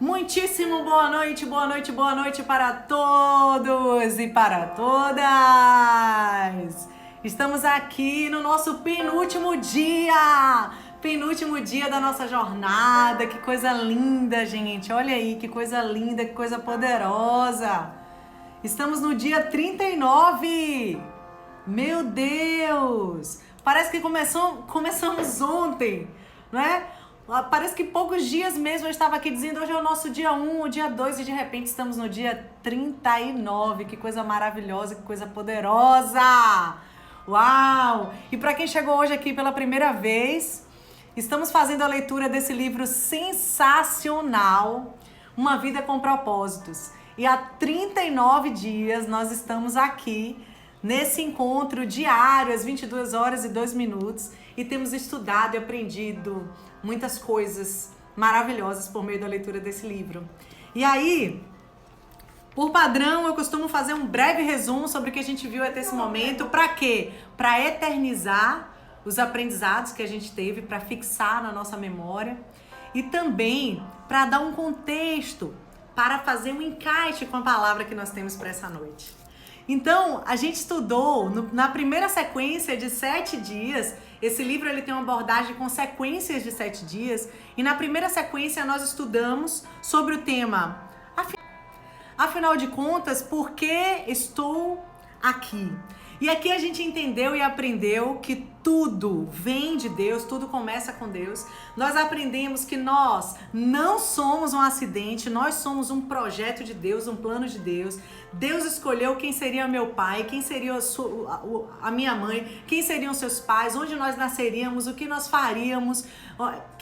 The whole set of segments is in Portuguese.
Muitíssimo boa noite, boa noite, boa noite para todos e para todas! Estamos aqui no nosso penúltimo dia da nossa jornada. Que coisa linda, gente! Olha aí, que coisa linda, que coisa poderosa! Estamos no dia 39! Meu Deus! Parece que começamos ontem, não é? Parece que poucos dias mesmo eu estava aqui dizendo hoje é o nosso dia 1, o dia 2 e de repente estamos no dia 39. Que coisa maravilhosa, que coisa poderosa! Uau! E para quem chegou hoje aqui pela primeira vez, estamos fazendo a leitura desse livro sensacional, Uma Vida com Propósitos. E há 39 dias nós estamos aqui nesse encontro diário, às 22 horas e 2 minutos, e temos estudado e aprendido muitas coisas maravilhosas por meio da leitura desse livro. E aí, por padrão, eu costumo fazer um breve resumo sobre o que a gente viu até esse momento. Para quê? Para eternizar os aprendizados que a gente teve, para fixar na nossa memória e também para dar um contexto, para fazer um encaixe com a palavra que nós temos para essa noite. Então, a gente estudou na primeira sequência de 7 dias. Esse livro ele tem uma abordagem com sequências de 7 dias. E na primeira sequência nós estudamos sobre o tema, afinal de contas, por que estou aqui? E aqui a gente entendeu e aprendeu que tudo vem de Deus, tudo começa com Deus. Nós aprendemos que nós não somos um acidente, nós somos um projeto de Deus, um plano de Deus. Deus escolheu quem seria meu pai, quem seria a minha mãe, quem seriam seus pais, onde nós nasceríamos, o que nós faríamos,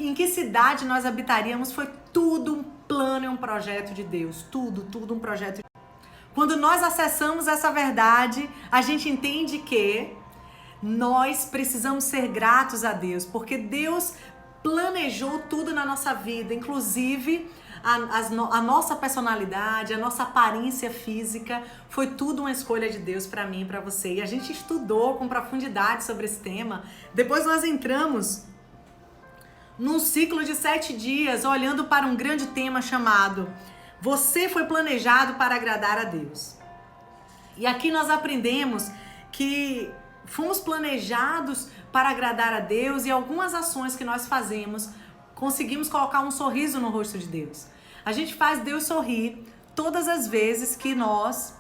em que cidade nós habitaríamos. Foi tudo um plano e um projeto de Deus, tudo um projeto de Deus. Quando nós acessamos essa verdade, a gente entende que nós precisamos ser gratos a Deus, porque Deus planejou tudo na nossa vida, inclusive a nossa personalidade, a nossa aparência física, foi tudo uma escolha de Deus para mim e para você. E a gente estudou com profundidade sobre esse tema. Depois nós entramos num ciclo de 7 dias, olhando para um grande tema chamado Você foi planejado para agradar a Deus. E aqui nós aprendemos que fomos planejados para agradar a Deus e algumas ações que nós fazemos, conseguimos colocar um sorriso no rosto de Deus. A gente faz Deus sorrir todas as vezes que nós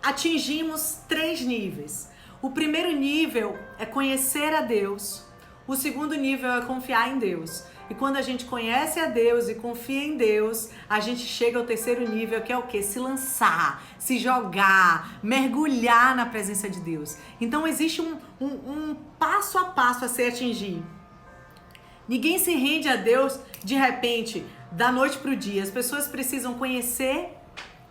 atingimos 3 níveis. O primeiro nível é conhecer a Deus. O segundo nível é confiar em Deus. E quando a gente conhece a Deus e confia em Deus, a gente chega ao terceiro nível, que é o quê? Se lançar, se jogar, mergulhar na presença de Deus. Então existe um passo a passo a se atingir. Ninguém se rende a Deus de repente, da noite para o dia. As pessoas precisam conhecer,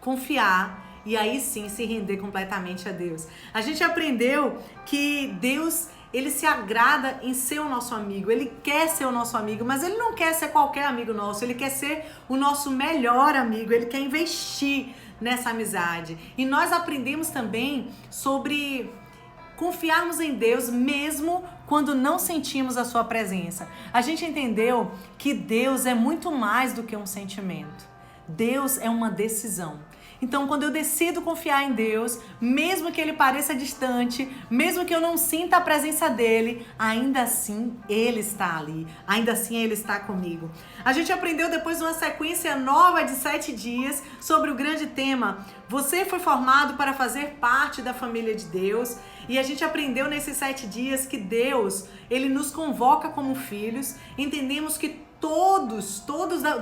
confiar e aí sim se render completamente a Deus. A gente aprendeu que Deus, ele se agrada em ser o nosso amigo, ele quer ser o nosso amigo, mas ele não quer ser qualquer amigo nosso, ele quer ser o nosso melhor amigo, ele quer investir nessa amizade. E nós aprendemos também sobre confiarmos em Deus mesmo quando não sentimos a sua presença. A gente entendeu que Deus é muito mais do que um sentimento. Deus é uma decisão. Então, quando eu decido confiar em Deus, mesmo que Ele pareça distante, mesmo que eu não sinta a presença dEle, ainda assim Ele está ali, ainda assim Ele está comigo. A gente aprendeu depois uma sequência nova de 7 dias sobre o grande tema, você foi formado para fazer parte da família de Deus. E a gente aprendeu nesses 7 dias que Deus, Ele nos convoca como filhos. Entendemos que todos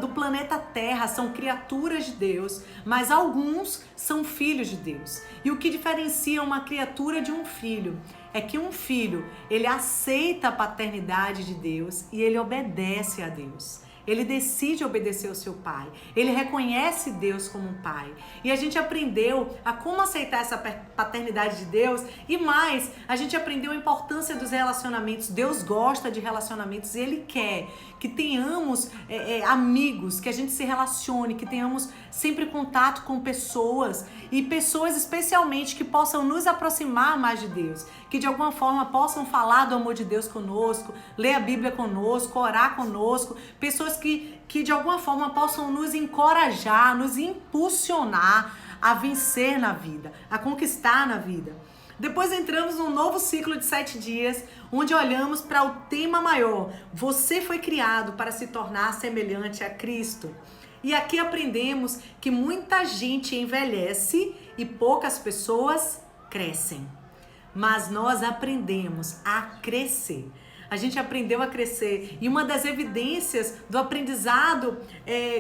do planeta Terra são criaturas de Deus, mas alguns são filhos de Deus. E o que diferencia uma criatura de um filho é que um filho, ele aceita a paternidade de Deus e ele obedece a Deus. ele decide obedecer ao seu pai. Ele reconhece Deus como um pai. E a gente aprendeu a como aceitar essa paternidade de Deus e mais, a gente aprendeu a importância dos relacionamentos. Deus gosta de relacionamentos e ele quer que tenhamos amigos, que a gente se relacione, que tenhamos sempre contato com pessoas e pessoas especialmente que possam nos aproximar mais de Deus, que de alguma forma possam falar do amor de Deus conosco, ler a Bíblia conosco, orar conosco, pessoas que de alguma forma possam nos encorajar, nos impulsionar a vencer na vida, a conquistar na vida. Depois entramos num novo ciclo de 7 dias, onde olhamos para o tema maior. Você foi criado para se tornar semelhante a Cristo. E aqui aprendemos que muita gente envelhece e poucas pessoas crescem. Mas nós aprendemos a crescer. A gente aprendeu a crescer. E uma das evidências do aprendizado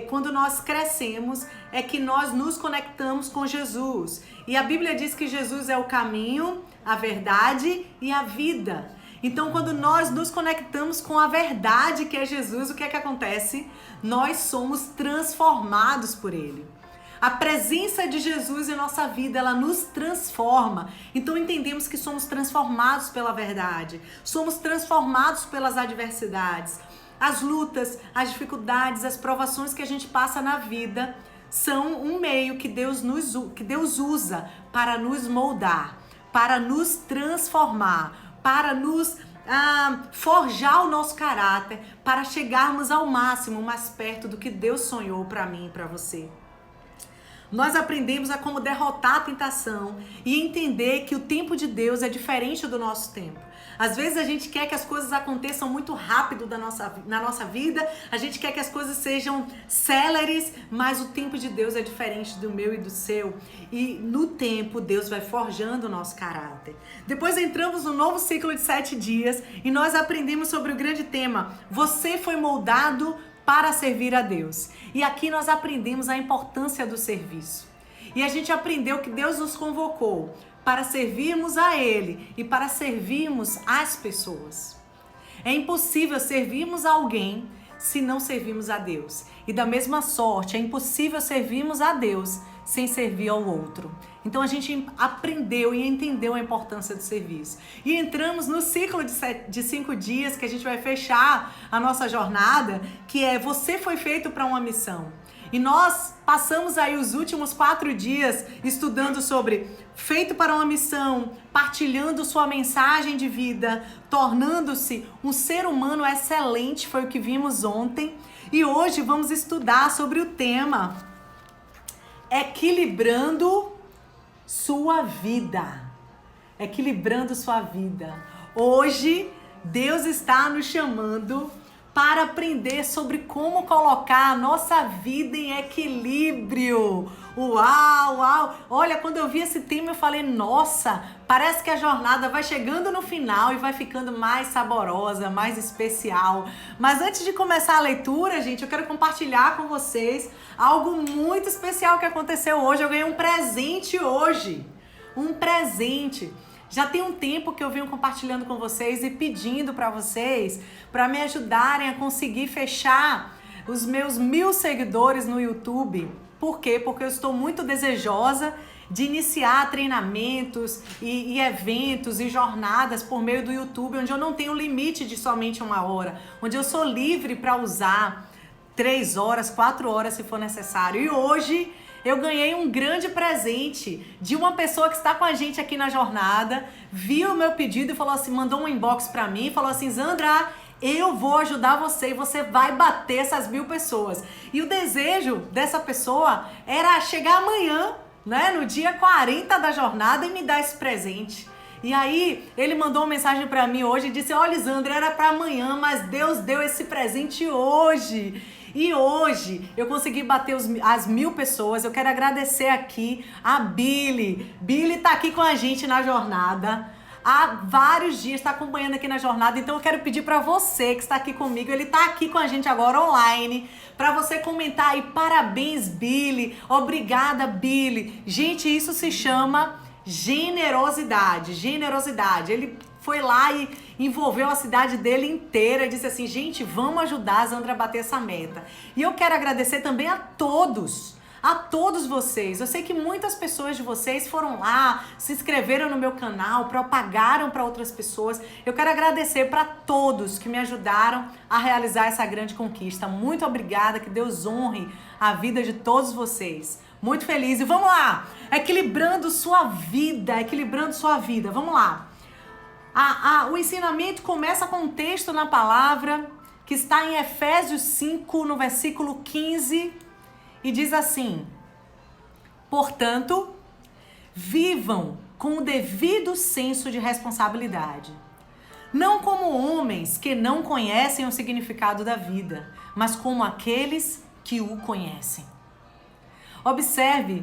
quando nós crescemos é que nós nos conectamos com Jesus. E a Bíblia diz que Jesus é o caminho, a verdade e a vida. Então, quando nós nos conectamos com a verdade que é Jesus, o que é que acontece? Nós somos transformados por Ele. A presença de Jesus em nossa vida, ela nos transforma. Então entendemos que somos transformados pela verdade. Somos transformados pelas adversidades. As lutas, as dificuldades, as provações que a gente passa na vida são um meio que Deus usa para nos moldar, para nos transformar, para nos forjar o nosso caráter, para chegarmos ao máximo, mais perto do que Deus sonhou para mim e para você. Nós aprendemos a como derrotar a tentação e entender que o tempo de Deus é diferente do nosso tempo. Às vezes a gente quer que as coisas aconteçam muito rápido na nossa vida, a gente quer que as coisas sejam céleres, mas o tempo de Deus é diferente do meu e do seu. E no tempo Deus vai forjando o nosso caráter. Depois entramos no novo ciclo de 7 dias e nós aprendemos sobre o grande tema: você foi moldado para servir a Deus. E aqui nós aprendemos a importância do serviço. E a gente aprendeu que Deus nos convocou para servirmos a Ele e para servirmos as pessoas. É impossível servirmos a alguém se não servirmos a Deus. E da mesma sorte, é impossível servirmos a Deus sem servir ao outro. Então a gente aprendeu e entendeu a importância do serviço. E entramos no ciclo de 5 dias que a gente vai fechar a nossa jornada, que é você foi feito para uma missão. E nós passamos aí os últimos 4 dias estudando sobre feito para uma missão, partilhando sua mensagem de vida, tornando-se um ser humano excelente, foi o que vimos ontem. E hoje vamos estudar sobre o tema equilibrando sua vida. Equilibrando sua vida. Hoje, Deus está nos chamando para aprender sobre como colocar a nossa vida em equilíbrio. Uau, uau! Olha, quando eu vi esse tema eu falei, nossa, parece que a jornada vai chegando no final e vai ficando mais saborosa, mais especial. Mas antes de começar a leitura, gente, eu quero compartilhar com vocês algo muito especial que aconteceu hoje. Eu ganhei um presente hoje. Um presente. Já tem um tempo que eu venho compartilhando com vocês e pedindo para vocês para me ajudarem a conseguir fechar os meus 1000 seguidores no YouTube. Por quê? Porque eu estou muito desejosa de iniciar treinamentos e eventos e jornadas por meio do YouTube, onde eu não tenho limite de somente 1 hora, onde eu sou livre para usar 3 horas, 4 horas se for necessário. E hoje eu ganhei um grande presente de uma pessoa que está com a gente aqui na jornada, viu o meu pedido e falou assim, mandou um inbox para mim e falou assim, Zandra, eu vou ajudar você e você vai bater essas 1000 pessoas. E o desejo dessa pessoa era chegar amanhã, né, no dia 40 da jornada e me dar esse presente. E aí ele mandou uma mensagem para mim hoje e disse, olha Zandra, era para amanhã, mas Deus deu esse presente hoje. E hoje eu consegui bater as 1000 pessoas. Eu quero agradecer aqui a Billy. Billy tá aqui com a gente na jornada. Há vários dias, está acompanhando aqui na jornada. Então eu quero pedir para você que está aqui comigo, ele está aqui com a gente agora online, para você comentar aí, parabéns Billy, obrigada Billy. Gente, isso se chama generosidade. Ele foi lá e envolveu a cidade dele inteira, disse assim, gente, vamos ajudar a Zandra a bater essa meta. E eu quero agradecer também a todos vocês. Eu sei que muitas pessoas de vocês foram lá, se inscreveram no meu canal, propagaram para outras pessoas. Eu quero agradecer para todos que me ajudaram a realizar essa grande conquista. Muito obrigada, que Deus honre a vida de todos vocês. Muito feliz. E vamos lá, equilibrando sua vida, vamos lá. O ensinamento começa com um texto na palavra que está em Efésios 5, no versículo 15, e diz assim: portanto, vivam com o devido senso de responsabilidade, não como homens que não conhecem o significado da vida, mas como aqueles que o conhecem. Observe,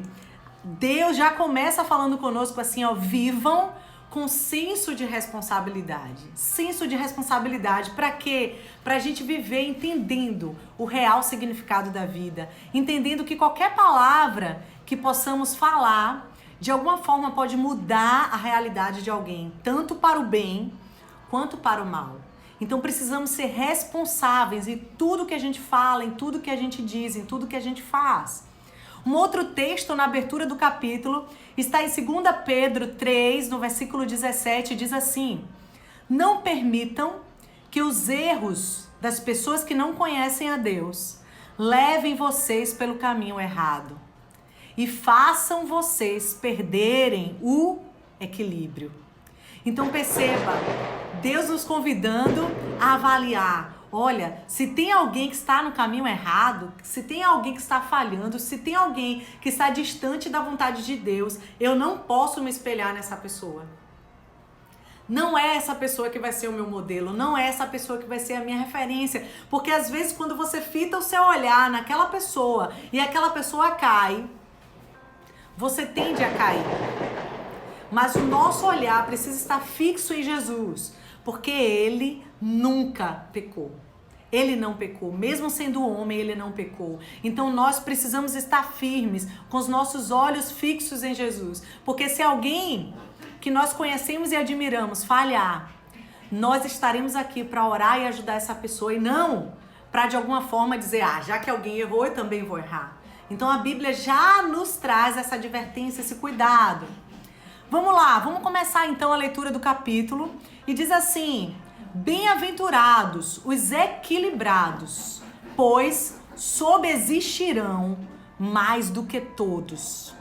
Deus já começa falando conosco assim, ó, vivam com senso de responsabilidade. Senso de responsabilidade para quê? Para a gente viver entendendo o real significado da vida, entendendo que qualquer palavra que possamos falar, de alguma forma pode mudar a realidade de alguém, tanto para o bem quanto para o mal. Então precisamos ser responsáveis em tudo que a gente fala, em tudo que a gente diz, em tudo que a gente faz. Um outro texto na abertura do capítulo está em 2 Pedro 3, no versículo 17, diz assim: não permitam que os erros das pessoas que não conhecem a Deus levem vocês pelo caminho errado e façam vocês perderem o equilíbrio. Então perceba, Deus nos convidando a avaliar. Olha, se tem alguém que está no caminho errado, se tem alguém que está falhando, se tem alguém que está distante da vontade de Deus, eu não posso me espelhar nessa pessoa. Não é essa pessoa que vai ser o meu modelo, não é essa pessoa que vai ser a minha referência. Porque às vezes quando você fita o seu olhar naquela pessoa e aquela pessoa cai, você tende a cair. Mas o nosso olhar precisa estar fixo em Jesus, porque ele nunca pecou. Ele não pecou, mesmo sendo homem, ele não pecou. Então nós precisamos estar firmes, com os nossos olhos fixos em Jesus. Porque se alguém que nós conhecemos e admiramos falhar, nós estaremos aqui para orar e ajudar essa pessoa, e não para de alguma forma dizer, já que alguém errou, eu também vou errar. Então a Bíblia já nos traz essa advertência, esse cuidado. Vamos lá, vamos começar então a leitura do capítulo. E diz assim: bem-aventurados os equilibrados, pois subsistirão mais do que todos.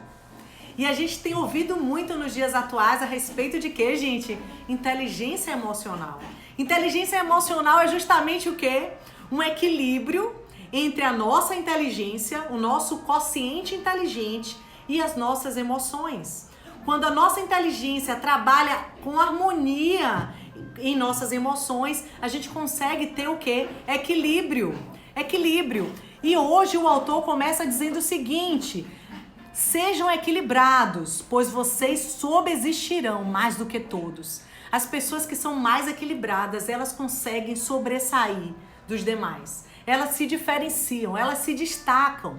E a gente tem ouvido muito nos dias atuais a respeito de quê, gente? Inteligência emocional. Inteligência emocional é justamente o quê? Um equilíbrio entre a nossa inteligência, o nosso quociente inteligente e as nossas emoções. Quando a nossa inteligência trabalha com harmonia em nossas emoções, a gente consegue ter o quê? Equilíbrio. Equilíbrio. E hoje o autor começa dizendo o seguinte: sejam equilibrados, pois vocês subsistirão mais do que todos. As pessoas que são mais equilibradas, elas conseguem sobressair dos demais. Elas se diferenciam, elas se destacam.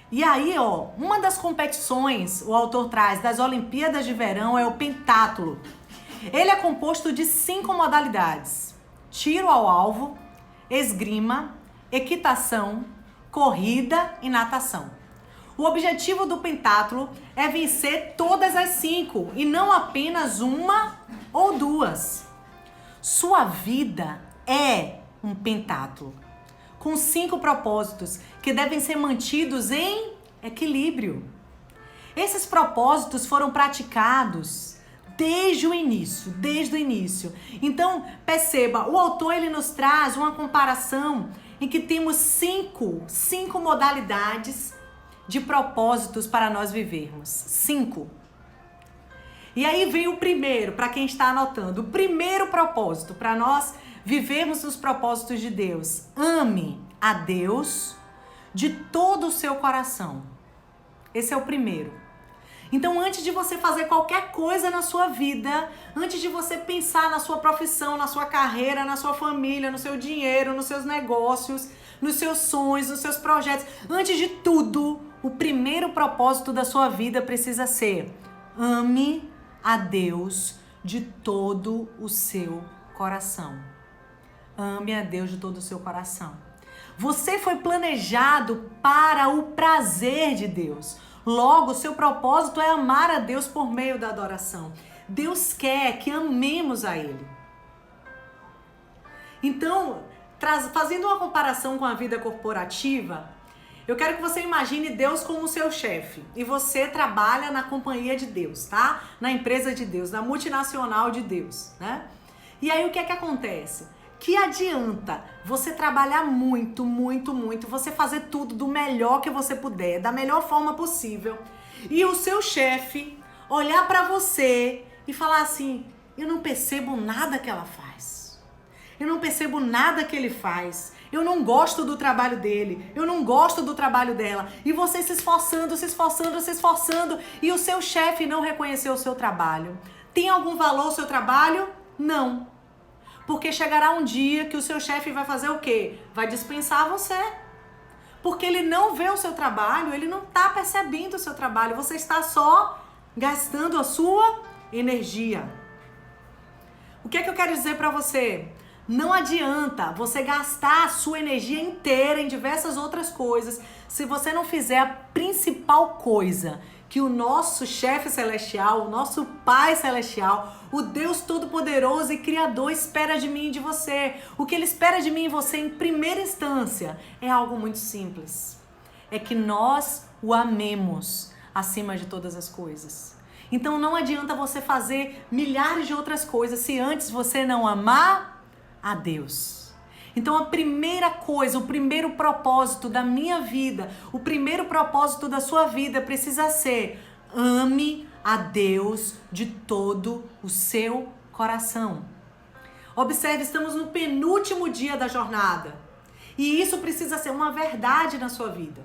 E aí, uma das competições, o autor traz, das Olimpíadas de Verão é o pentátulo. Ele é composto de 5 modalidades: tiro ao alvo, esgrima, equitação, corrida e natação. O objetivo do pentátulo é vencer todas as 5 e não apenas uma ou 2. Sua vida é um pentátulo, com 5 propósitos que devem ser mantidos em equilíbrio. Esses propósitos foram praticados desde o início. Então, perceba, o autor ele nos traz uma comparação em que temos 5 modalidades de propósitos para nós vivermos. 5. E aí vem o primeiro, para quem está anotando, o primeiro propósito para nós vivermos os propósitos de Deus: ame a Deus de todo o seu coração. Esse é o primeiro. Então, antes de você fazer qualquer coisa na sua vida, antes de você pensar na sua profissão, na sua carreira, na sua família, no seu dinheiro, nos seus negócios, nos seus sonhos, nos seus projetos, antes de tudo, o primeiro propósito da sua vida precisa ser: ame a Deus de todo o seu coração. Ame a Deus de todo o seu coração. Você foi planejado para o prazer de Deus. Logo, seu propósito é amar a Deus por meio da adoração. Deus quer que amemos a Ele. Então, fazendo uma comparação com a vida corporativa, eu quero que você imagine Deus como seu chefe e você trabalha na companhia de Deus, tá? Na empresa de Deus, na multinacional de Deus, né? E aí o que é que acontece? Que adianta você trabalhar muito, você fazer tudo do melhor que você puder, da melhor forma possível, e o seu chefe olhar pra você e falar assim: eu não percebo nada que ela faz, eu não percebo nada que ele faz, eu não gosto do trabalho dele, eu não gosto do trabalho dela, e você se esforçando, e o seu chefe não reconheceu o seu trabalho. Tem algum valor o seu trabalho? Não. Porque chegará um dia que o seu chefe vai fazer o quê? Vai dispensar você. Porque ele não vê o seu trabalho, ele não está percebendo o seu trabalho, você está só gastando a sua energia. O que é que eu quero dizer para você? Não adianta você gastar a sua energia inteira em diversas outras coisas se você não fizer a principal coisa que o nosso chefe celestial, o nosso Pai celestial, o Deus Todo-Poderoso e Criador espera de mim e de você. O que Ele espera de mim e você em primeira instância é algo muito simples. É que nós o amemos acima de todas as coisas. Então não adianta você fazer milhares de outras coisas se antes você não amar a Deus. Então a primeira coisa, o primeiro propósito da minha vida, o primeiro propósito da sua vida precisa ser: ame a Deus de todo o seu coração. Observe, estamos no penúltimo dia da jornada. E isso precisa ser uma verdade na sua vida.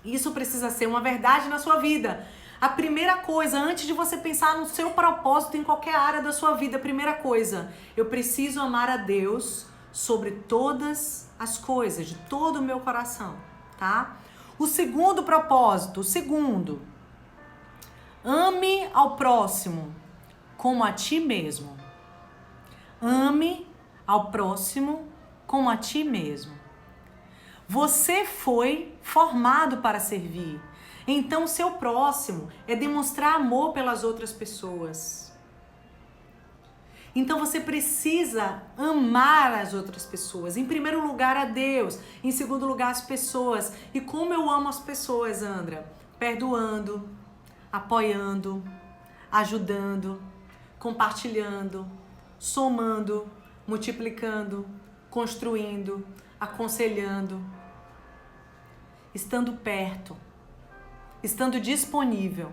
Isso precisa ser uma verdade na sua vida. A primeira coisa, antes de você pensar no seu propósito em qualquer área da sua vida, a primeira coisa: eu preciso amar a Deus sobre todas as coisas, de todo o meu coração, tá? O segundo propósito, ame ao próximo como a ti mesmo. Ame ao próximo como a ti mesmo. Você foi formado para servir. Então, seu próximo é demonstrar amor pelas outras pessoas. Então você precisa amar as outras pessoas. Em primeiro lugar a Deus, em segundo lugar as pessoas. E como eu amo as pessoas, Andra? Perdoando, apoiando, ajudando, compartilhando, somando, multiplicando, construindo, aconselhando, estando perto, estando disponível.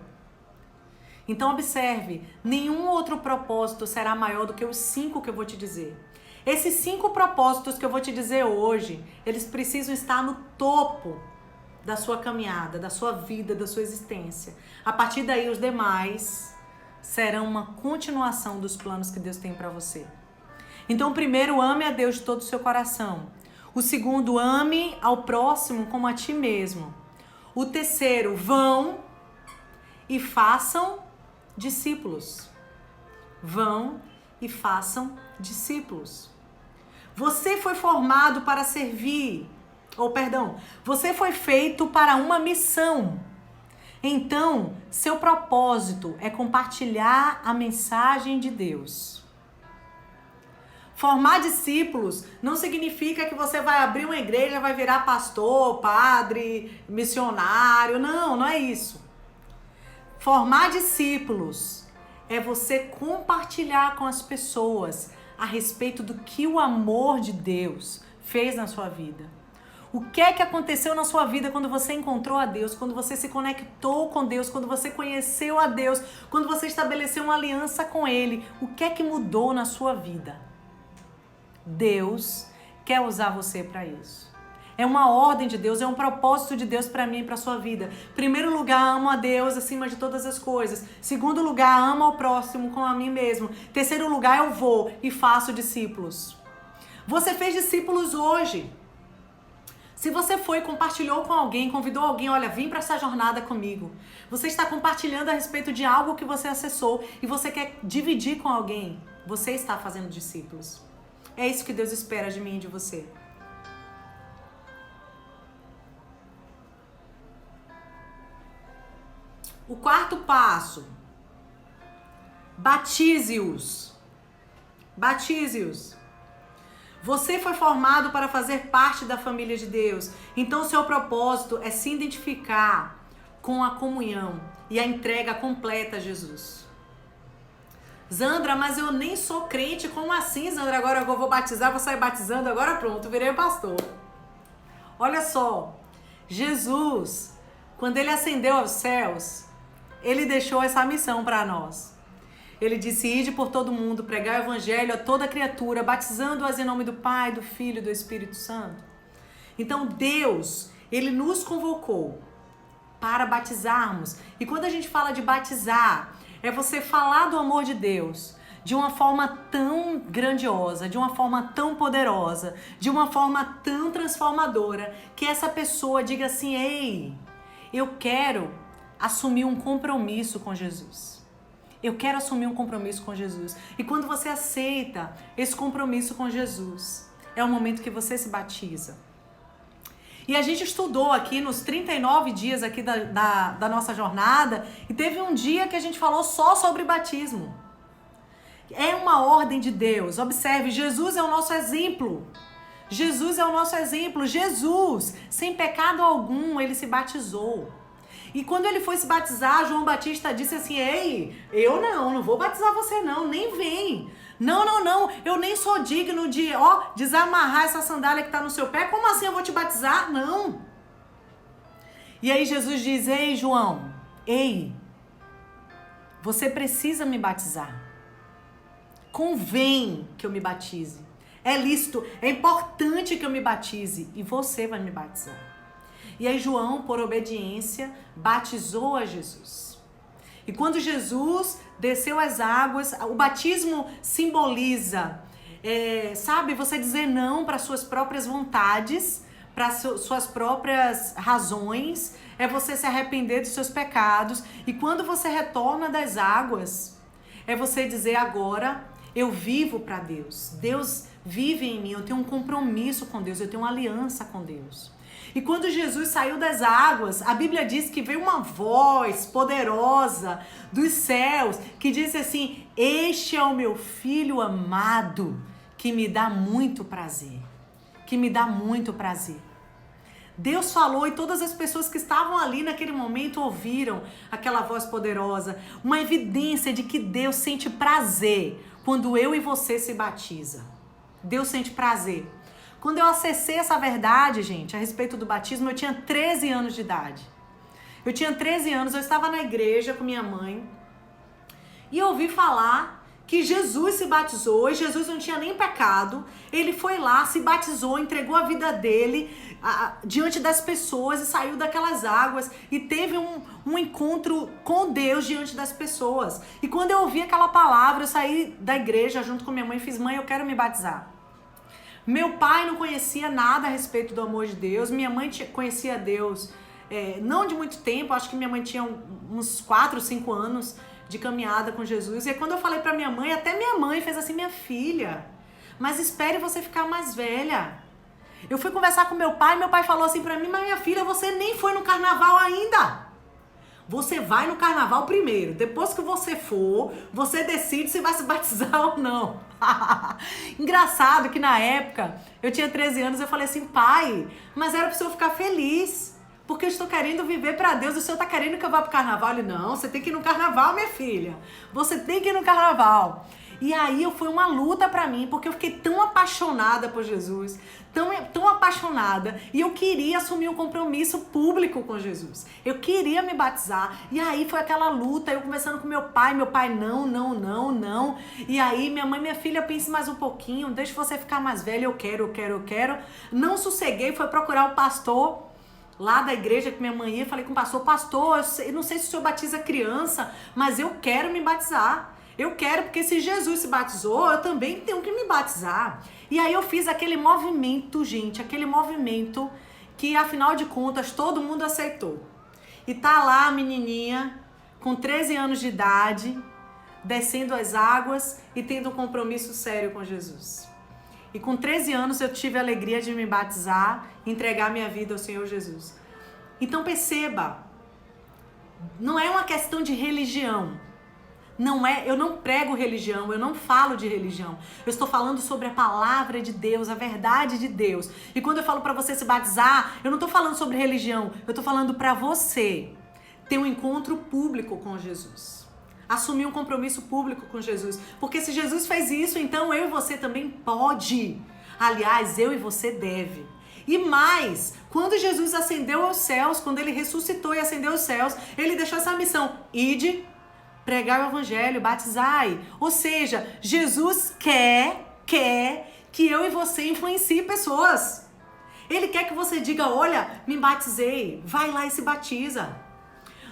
Então observe, nenhum outro propósito será maior do que os 5 que eu vou te dizer. Esses 5 propósitos que eu vou te dizer hoje, eles precisam estar no topo da sua caminhada, da sua vida, da sua existência. A partir daí, os demais serão uma continuação dos planos que Deus tem para você. Então, o primeiro, ame a Deus de todo o seu coração. O segundo, ame ao próximo como a ti mesmo. O terceiro, vão e façam discípulos. Vão e façam discípulos. Você foi formado para servir, você foi feito para uma missão. Então, seu propósito é compartilhar a mensagem de Deus. Formar discípulos não significa que você vai abrir uma igreja, vai virar pastor, padre, missionário. Não, não é isso. Formar discípulos é você compartilhar com as pessoas a respeito do que o amor de Deus fez na sua vida. O que é que aconteceu na sua vida quando você encontrou a Deus, quando você se conectou com Deus, quando você conheceu a Deus, quando você estabeleceu uma aliança com Ele? O que é que mudou na sua vida? Deus quer usar você para isso. É uma ordem de Deus, é um propósito de Deus para mim e para sua vida. Primeiro lugar, amo a Deus acima de todas as coisas. Segundo lugar, amo ao próximo como a mim mesmo. Terceiro lugar, eu vou e faço discípulos. Você fez discípulos hoje. Se você foi, compartilhou com alguém, convidou alguém, olha, vem para essa jornada comigo. Você está compartilhando a respeito de algo que você acessou e você quer dividir com alguém. Você está fazendo discípulos. É isso que Deus espera de mim e de você. O quarto passo. Batize-os. Batize-os. Você foi formado para fazer parte da família de Deus. Então, seu propósito é se identificar com a comunhão e a entrega completa a Jesus. Zandra, mas eu nem sou crente. Como assim, Zandra? Agora eu vou batizar, vou sair batizando, agora pronto, virei pastor. Olha só, Jesus, quando ele ascendeu aos céus, ele deixou essa missão para nós. Ele disse, ide por todo mundo, pregar o evangelho a toda criatura, batizando-as em nome do Pai, do Filho e do Espírito Santo. Então Deus, ele nos convocou para batizarmos. E quando a gente fala de batizar, é você falar do amor de Deus de uma forma tão grandiosa, de uma forma tão poderosa, de uma forma tão transformadora, que essa pessoa diga assim, ei, eu quero assumir um compromisso com Jesus. Eu quero assumir um compromisso com Jesus. E quando você aceita esse compromisso com Jesus, é o momento que você se batiza. E a gente estudou aqui nos 39 dias aqui da nossa jornada, e teve um dia que a gente falou só sobre batismo. É uma ordem de Deus. Observe, Jesus é o nosso exemplo. Jesus é o nosso exemplo. Jesus, sem pecado algum, ele se batizou. E quando ele foi se batizar, João Batista disse assim, ei, eu não vou batizar você não, nem vem. Não, eu nem sou digno de, desamarrar essa sandália que está no seu pé. Como assim eu vou te batizar? Não. E aí Jesus diz, ei, João, você precisa me batizar. Convém que eu me batize. É lícito, é importante que eu me batize e você vai me batizar. E aí João, por obediência, batizou a Jesus. E quando Jesus desceu as águas, o batismo simboliza, você dizer não para suas próprias vontades, para suas próprias razões, é você se arrepender dos seus pecados. E quando você retorna das águas, é você dizer agora, eu vivo para Deus. Deus vive em mim, eu tenho um compromisso com Deus, eu tenho uma aliança com Deus. E quando Jesus saiu das águas, a Bíblia diz que veio uma voz poderosa dos céus que disse assim, este é o meu filho amado que me dá muito prazer. Que me dá muito prazer. Deus falou e todas as pessoas que estavam ali naquele momento ouviram aquela voz poderosa. Uma evidência de que Deus sente prazer quando eu e você se batiza. Deus sente prazer. Quando eu acessei essa verdade, gente, a respeito do batismo, eu tinha 13 anos de idade. Eu tinha 13 anos, eu estava na igreja com minha mãe e eu ouvi falar que Jesus se batizou e Jesus não tinha nem pecado. Ele foi lá, se batizou, entregou a vida dele diante das pessoas e saiu daquelas águas e teve um encontro com Deus diante das pessoas. E quando eu ouvi aquela palavra, eu saí da igreja junto com minha mãe e fiz, mãe, eu quero me batizar. Meu pai não conhecia nada a respeito do amor de Deus. Minha mãe conhecia Deus não de muito tempo. Acho que minha mãe tinha uns 4, 5 anos de caminhada com Jesus. E aí, quando eu falei pra minha mãe, até minha mãe fez assim, minha filha, mas espere você ficar mais velha. Eu fui conversar com meu pai falou assim pra mim, mas minha filha, você nem foi no carnaval ainda. Você vai no carnaval primeiro. Depois que você for, você decide se vai se batizar ou não. Engraçado que na época, eu tinha 13 anos, eu falei assim, pai, mas era pro senhor ficar feliz. Porque eu estou querendo viver para Deus. O senhor tá querendo que eu vá pro carnaval? Ele, não, você tem que ir no carnaval, minha filha. Você tem que ir no carnaval. E aí foi uma luta para mim, porque eu fiquei tão apaixonada por Jesus, tão apaixonada, e eu queria assumir um compromisso público com Jesus. Eu queria me batizar. E aí foi aquela luta, eu conversando com meu pai, não. E aí minha mãe, minha filha, pense mais um pouquinho, deixa você ficar mais velha, eu quero. Não sosseguei, foi procurar o pastor lá da igreja que minha mãe ia, falei com o pastor, eu não sei se o senhor batiza criança, mas eu quero me batizar. Eu quero, porque se Jesus se batizou, eu também tenho que me batizar. E aí eu fiz aquele movimento, gente, aquele movimento que afinal de contas todo mundo aceitou. E tá lá a menininha com 13 anos de idade, descendo as águas e tendo um compromisso sério com Jesus. E com 13 anos eu tive a alegria de me batizar e entregar minha vida ao Senhor Jesus. Então perceba, não é uma questão de religião. Eu não prego religião, eu não falo de religião. Eu estou falando sobre a palavra de Deus, a verdade de Deus. E quando eu falo para você se batizar, eu não estou falando sobre religião, eu estou falando para você ter um encontro público com Jesus. Assumir um compromisso público com Jesus. Porque se Jesus fez isso, então eu e você também pode. Aliás, eu e você deve. E mais, quando Jesus ascendeu aos céus, quando ele ressuscitou e ascendeu aos céus, ele deixou essa missão: ide, pregar o evangelho, batizai. Ou seja, Jesus quer que eu e você influencie pessoas. Ele quer que você diga: olha, me batizei, vai lá e se batiza.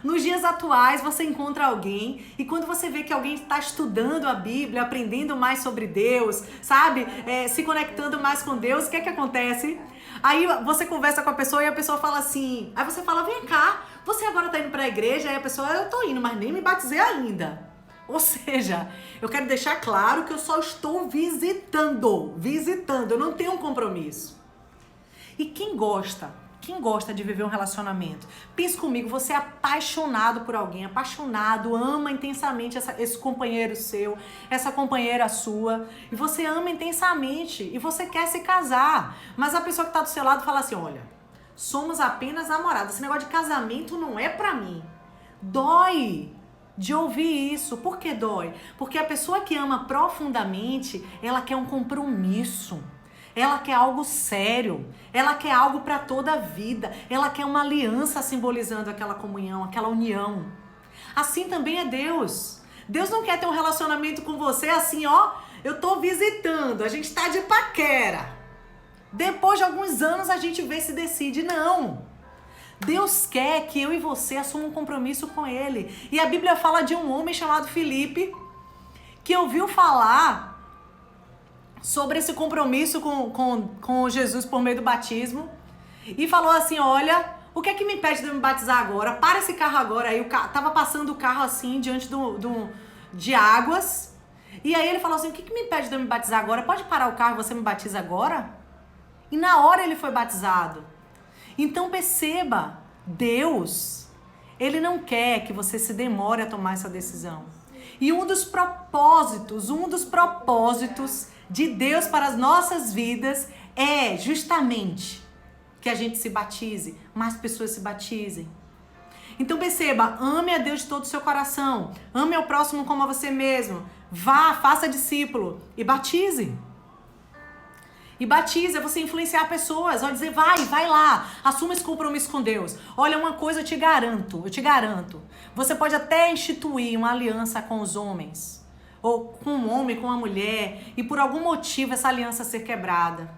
Nos dias atuais, você encontra alguém e quando você vê que alguém está estudando a Bíblia, aprendendo mais sobre Deus, sabe? Se conectando mais com Deus, o que é que acontece? Aí você conversa com a pessoa e a pessoa fala assim, aí você fala: vem cá, você agora tá indo pra igreja? Aí a pessoa: eu tô indo, mas nem me batizei ainda. Ou seja, eu quero deixar claro que eu só estou visitando, eu não tenho um compromisso. E quem gosta de viver um relacionamento? Pense comigo, você é apaixonado por alguém, apaixonado, ama intensamente esse companheiro seu, essa companheira sua, e você ama intensamente, e você quer se casar, mas a pessoa que está do seu lado fala assim: olha, somos apenas namorados, esse negócio de casamento não é pra mim. Dói de ouvir isso. Por que dói? Porque a pessoa que ama profundamente, ela quer um compromisso. Ela quer algo sério, ela quer algo para toda a vida, ela quer uma aliança simbolizando aquela comunhão, aquela união. Assim também é Deus. Deus não quer ter um relacionamento com você assim, ó, eu tô visitando, a gente tá de paquera. Depois de alguns anos a gente vê se decide. Não. Deus quer que eu e você assumam um compromisso com Ele. E a Bíblia fala de um homem chamado Filipe, que ouviu falar sobre esse compromisso com Jesus por meio do batismo e falou assim: olha, o que é que me impede de eu me batizar agora? Para esse carro agora. Aí tava passando o carro assim diante de águas, e aí ele falou assim: o que que me impede de eu me batizar agora? Pode parar o carro e você me batiza agora? E na hora ele foi batizado. Então perceba, Deus, Ele não quer que você se demore a tomar essa decisão. E um dos propósitos de Deus para as nossas vidas é justamente que a gente se batize, mais pessoas se batizem. Então perceba, ame a Deus de todo o seu coração, ame ao próximo como a você mesmo, vá, faça discípulo e batize. E batiza, é você influenciar pessoas, vai dizer: vai lá, assuma esse compromisso com Deus. Olha, uma coisa eu te garanto, você pode até instituir uma aliança com os homens, ou com um homem, com uma mulher, e por algum motivo essa aliança ser quebrada,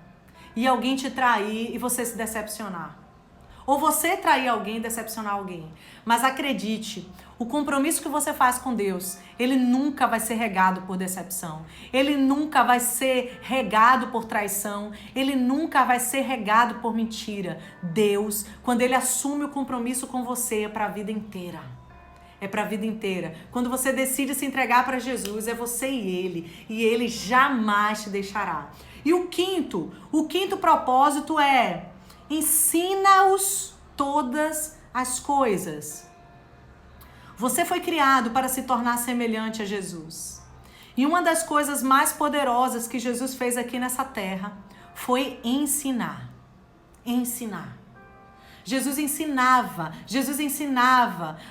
e alguém te trair e você se decepcionar. Ou você trair alguém e decepcionar alguém. Mas acredite, o compromisso que você faz com Deus, ele nunca vai ser regado por decepção. Ele nunca vai ser regado por traição. Ele nunca vai ser regado por mentira. Deus, quando Ele assume o compromisso com você, é para a vida inteira. É para a vida inteira. Quando você decide se entregar para Jesus, é você e Ele jamais te deixará. E o quinto propósito é: ensina-os todas as coisas. Você foi criado para se tornar semelhante a Jesus. E uma das coisas mais poderosas que Jesus fez aqui nessa terra foi ensinar. Ensinar. Jesus ensinava.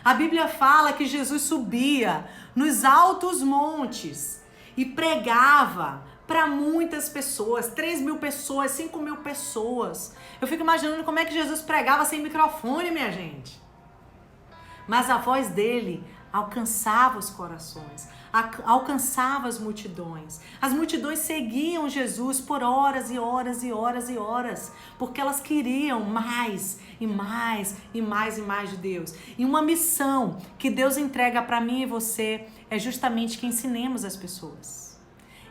A Bíblia fala que Jesus subia nos altos montes e pregava para muitas pessoas, 3.000 pessoas, 5.000 pessoas. Eu fico imaginando como é que Jesus pregava sem microfone, minha gente. Mas a voz dele alcançava os corações, alcançava as multidões. As multidões seguiam Jesus por horas e horas e horas e horas, porque elas queriam mais e mais e mais e mais de Deus. E uma missão que Deus entrega para mim e você é justamente que ensinemos as pessoas.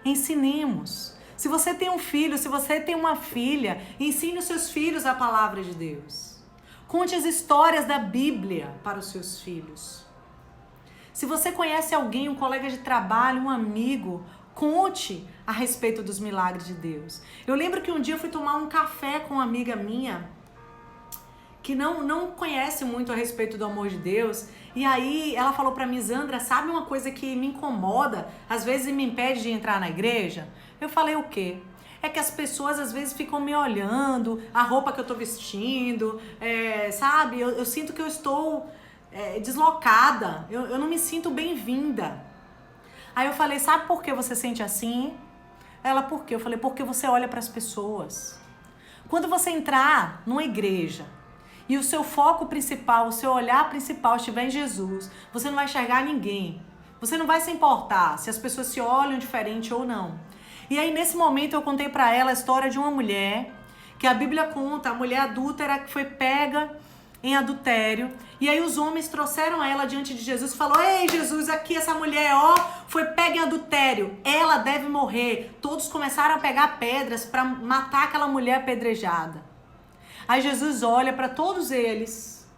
Ensinemos. Se você tem um filho, se você tem uma filha, ensine os seus filhos a palavra de Deus. Conte as histórias da Bíblia para os seus filhos. Se você conhece alguém, um colega de trabalho, um amigo, conte a respeito dos milagres de Deus. Eu lembro que um dia eu fui tomar um café com uma amiga minha que não conhece muito a respeito do amor de Deus. E aí ela falou pra mim, Zandra, sabe uma coisa que me incomoda, às vezes me impede de entrar na igreja? Eu falei, o quê? É que as pessoas às vezes ficam me olhando, a roupa que eu tô vestindo, sabe? Eu sinto que eu estou deslocada, eu não me sinto bem-vinda. Aí eu falei, sabe por que você sente assim? Ela, por quê? Eu falei, porque você olha para as pessoas. Quando você entrar numa igreja e o seu foco principal, o seu olhar principal estiver em Jesus, você não vai enxergar ninguém. Você não vai se importar se as pessoas se olham diferente ou não. E aí, nesse momento, eu contei pra ela a história de uma mulher, que a Bíblia conta, a mulher adúltera que foi pega em adultério. E aí, os homens trouxeram ela diante de Jesus e falou, ei, Jesus, aqui essa mulher, foi pega em adultério. Ela deve morrer. Todos começaram a pegar pedras para matar aquela mulher apedrejada. Aí Jesus olha para todos eles,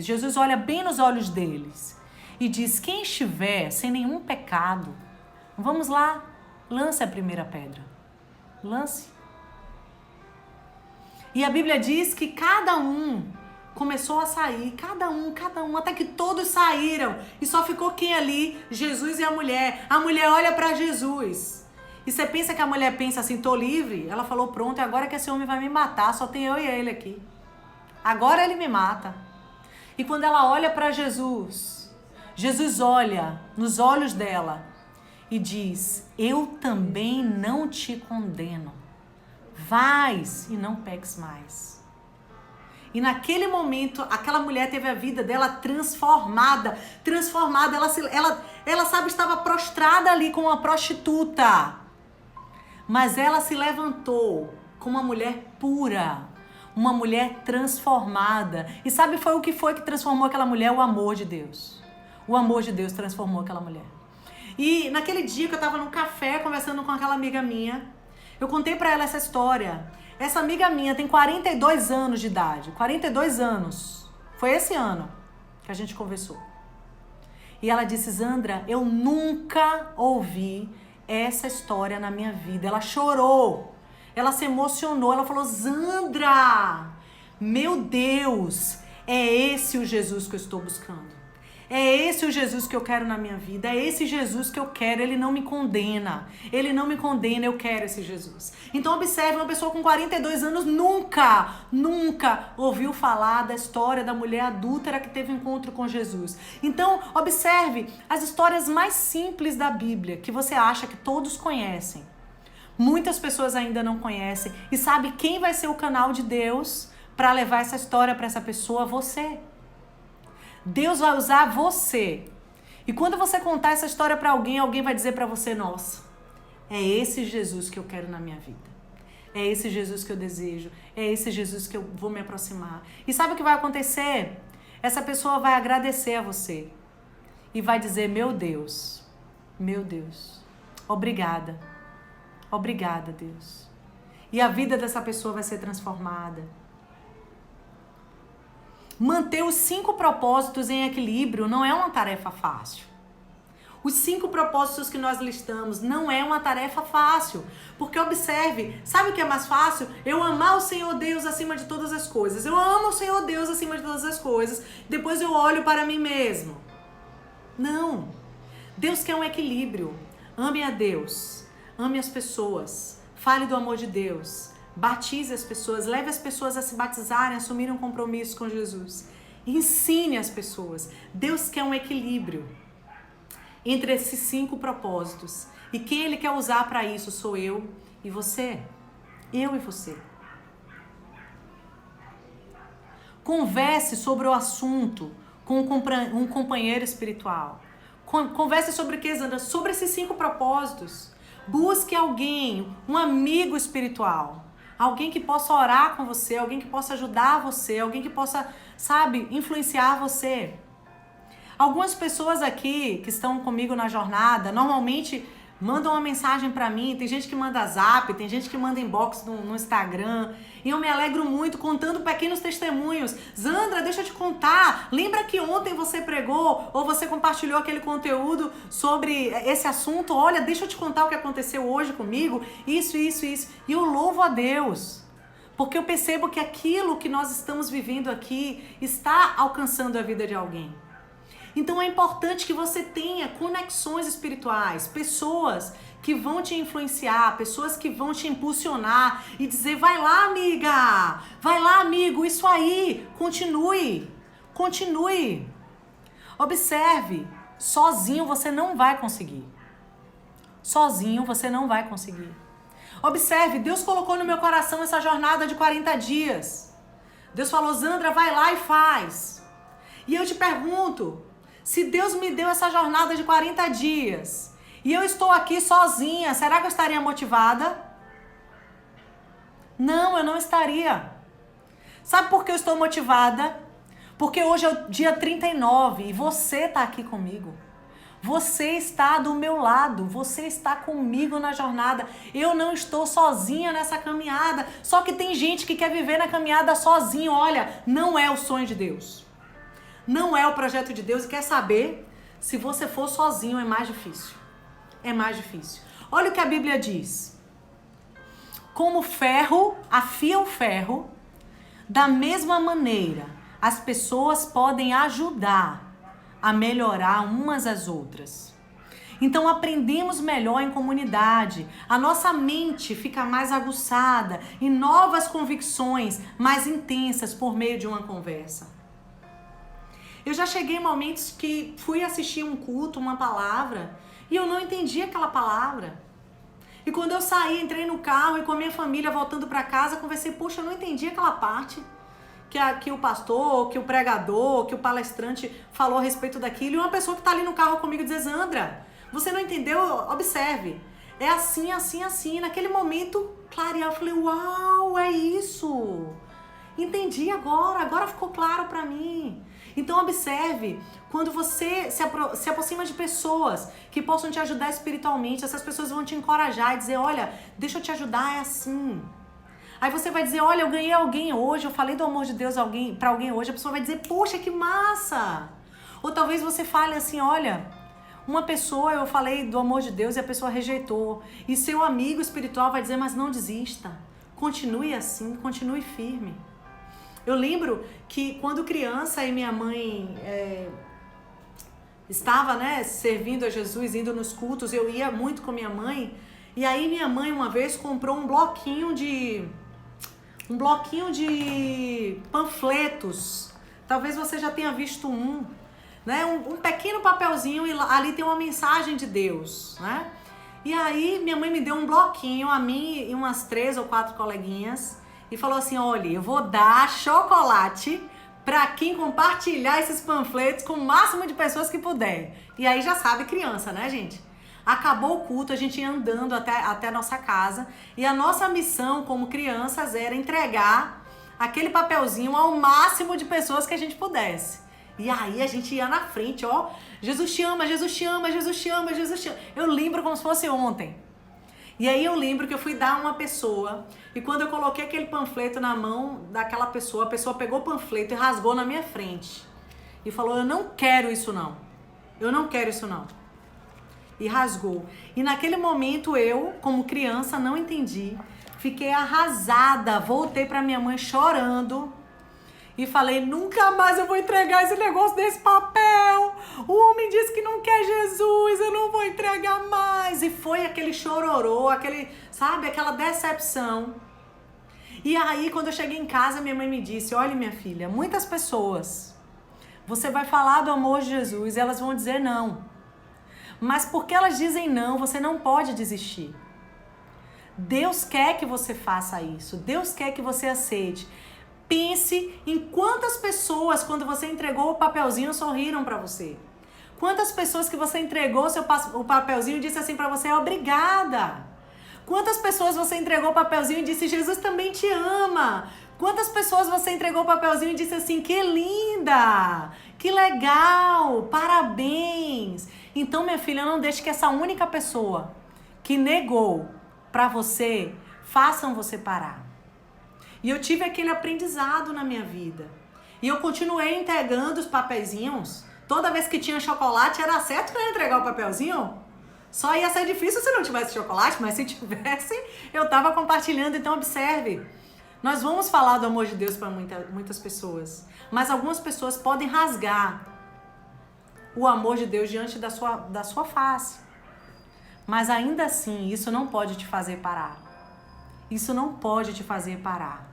Jesus olha bem nos olhos deles e diz, quem estiver sem nenhum pecado, vamos lá, lance a primeira pedra, lance. E a Bíblia diz que cada um começou a sair, cada um, até que todos saíram e só ficou quem ali? Jesus e a mulher. A mulher olha para Jesus. E você pensa que a mulher pensa assim, tô livre? Ela falou, pronto, agora que esse homem vai me matar, só tem eu e ele aqui. Agora ele me mata. E quando ela olha para Jesus, Jesus olha nos olhos dela e diz, eu também não te condeno. Vais e não peques mais. E naquele momento, aquela mulher teve a vida dela transformada. Ela sabe, estava prostrada ali com uma prostituta. Mas ela se levantou como uma mulher pura, uma mulher transformada. E sabe foi que transformou aquela mulher? O amor de Deus. O amor de Deus transformou aquela mulher. E naquele dia que eu estava no café conversando com aquela amiga minha, eu contei para ela essa história. Essa amiga minha tem 42 anos de idade. 42 anos. Foi esse ano que a gente conversou. E ela disse, Zandra, eu nunca ouvi essa história na minha vida. Ela chorou, ela se emocionou, ela falou, Zandra, meu Deus, é esse o Jesus que eu estou buscando. É esse o Jesus que eu quero na minha vida, é esse Jesus que eu quero, ele não me condena, eu quero esse Jesus. Então observe, uma pessoa com 42 anos nunca ouviu falar da história da mulher adúltera que teve encontro com Jesus. Então observe as histórias mais simples da Bíblia, que você acha que todos conhecem. Muitas pessoas ainda não conhecem. E sabe quem vai ser o canal de Deus para levar essa história para essa pessoa? Você. Deus vai usar você. E quando você contar essa história para alguém, alguém vai dizer para você, nossa, é esse Jesus que eu quero na minha vida. É esse Jesus que eu desejo. É esse Jesus que eu vou me aproximar. E sabe o que vai acontecer? Essa pessoa vai agradecer a você. E vai dizer, meu Deus, obrigada. Obrigada, Deus. E a vida dessa pessoa vai ser transformada. Manter os 5 propósitos em equilíbrio não é uma tarefa fácil. Os 5 propósitos que nós listamos não é uma tarefa fácil. Porque observe, sabe o que é mais fácil? Eu amar o Senhor Deus acima de todas as coisas. Eu amo o Senhor Deus acima de todas as coisas. Depois eu olho para mim mesmo. Não. Deus quer um equilíbrio. Ame a Deus. Ame as pessoas. Fale do amor de Deus. Batize as pessoas, leve as pessoas a se batizarem, assumirem um compromisso com Jesus. Ensine as pessoas. Deus quer um equilíbrio entre esses 5 propósitos. E quem Ele quer usar para isso sou eu e você. Eu e você. Converse sobre o assunto com um companheiro espiritual. Converse sobre o que, Zandra? Sobre esses 5 propósitos. Busque alguém, um amigo espiritual. Alguém que possa orar com você, alguém que possa ajudar você, alguém que possa, influenciar você. Algumas pessoas aqui que estão comigo na jornada, normalmente Manda uma mensagem pra mim, tem gente que manda zap, tem gente que manda inbox no Instagram. E eu me alegro muito contando pequenos testemunhos. Zandra, deixa eu te contar. Lembra que ontem você pregou ou você compartilhou aquele conteúdo sobre esse assunto? Olha, deixa eu te contar o que aconteceu hoje comigo. Isso. E eu louvo a Deus. Porque eu percebo que aquilo que nós estamos vivendo aqui está alcançando a vida de alguém. Então é importante que você tenha conexões espirituais, pessoas que vão te influenciar, pessoas que vão te impulsionar e dizer, vai lá, amiga, vai lá, amigo, isso aí, continue. Observe, sozinho você não vai conseguir. Observe, Deus colocou no meu coração essa jornada de 40 dias. Deus falou, Zandra, vai lá e faz. E eu te pergunto, se Deus me deu essa jornada de 40 dias e eu estou aqui sozinha, será que eu estaria motivada? Não, eu não estaria. Sabe por que eu estou motivada? Porque hoje é o dia 39 e você está aqui comigo. Você está do meu lado, você está comigo na jornada. Eu não estou sozinha nessa caminhada. Só que tem gente que quer viver na caminhada sozinho. Olha, não é o sonho de Deus. Não é o projeto de Deus. E quer saber? Se você for sozinho é mais difícil. Olha o que a Bíblia diz. Como o ferro afia o ferro, da mesma maneira as pessoas podem ajudar a melhorar umas às outras. Então aprendemos melhor em comunidade, a nossa mente fica mais aguçada e novas convicções mais intensas por meio de uma conversa. Eu já cheguei em momentos que fui assistir um culto, uma palavra, e eu não entendi aquela palavra. E quando eu saí, entrei no carro e com a minha família voltando para casa, conversei, poxa, eu não entendi aquela parte que o pastor, que o pregador, que o palestrante falou a respeito daquilo. E uma pessoa que está ali no carro comigo diz, Zandra, você não entendeu? Observe. É assim. Naquele momento, clarear, eu falei, uau, é isso. Entendi agora ficou claro para mim. Então observe, quando você se aproxima de pessoas que possam te ajudar espiritualmente, essas pessoas vão te encorajar e dizer, olha, deixa eu te ajudar, é assim. Aí você vai dizer, olha, eu ganhei alguém hoje, eu falei do amor de Deus para alguém hoje, a pessoa vai dizer, poxa, que massa! Ou talvez você fale assim, olha, uma pessoa, eu falei do amor de Deus e a pessoa rejeitou. E seu amigo espiritual vai dizer, mas não desista, continue assim, continue firme. Eu lembro que quando criança e minha mãe estava, servindo a Jesus, indo nos cultos, eu ia muito com minha mãe. E aí minha mãe uma vez comprou um bloquinho de panfletos. Talvez você já tenha visto um pequeno papelzinho e ali tem uma mensagem de Deus, né? E aí minha mãe me deu um bloquinho, a mim e umas 3 ou 4 coleguinhas. E falou assim, olha, eu vou dar chocolate para quem compartilhar esses panfletos com o máximo de pessoas que puder. E aí já sabe criança, né, gente? Acabou o culto, a gente ia andando até a nossa casa. E a nossa missão como crianças era entregar aquele papelzinho ao máximo de pessoas que a gente pudesse. E aí a gente ia na frente, ó. Jesus te ama, Jesus te ama, Jesus te ama, Jesus te ama. Eu lembro como se fosse ontem. E aí eu lembro que eu fui dar a uma pessoa e quando eu coloquei aquele panfleto na mão daquela pessoa, a pessoa pegou o panfleto e rasgou na minha frente. E falou, eu não quero isso não. E rasgou. E naquele momento eu, como criança, não entendi. Fiquei arrasada, voltei pra minha mãe chorando. E falei, nunca mais eu vou entregar esse negócio desse papel. O homem disse que não quer Jesus, eu não vou entregar mais. E foi aquele chororô, aquela decepção. E aí, quando eu cheguei em casa, minha mãe me disse, olha, minha filha, muitas pessoas, você vai falar do amor de Jesus e elas vão dizer não. Mas porque elas dizem não, você não pode desistir. Deus quer que você faça isso. Deus quer que você aceite. Pense em quantas pessoas, quando você entregou o papelzinho, sorriram para você. Quantas pessoas que você entregou o papelzinho e disse assim para você, obrigada. Quantas pessoas você entregou o papelzinho e disse, Jesus também te ama. Quantas pessoas você entregou o papelzinho e disse assim, que linda, que legal, parabéns. Então, minha filha, não deixe que essa única pessoa que negou para você façam você parar. E eu tive aquele aprendizado na minha vida. E eu continuei entregando os papeizinhos. Toda vez que tinha chocolate, era certo para entregar o papelzinho? Só ia ser difícil se não tivesse chocolate, mas se tivesse, eu estava compartilhando. Então observe, nós vamos falar do amor de Deus para muitas pessoas, mas algumas pessoas podem rasgar o amor de Deus diante da sua face. Mas ainda assim, isso não pode te fazer parar. Isso não pode te fazer parar.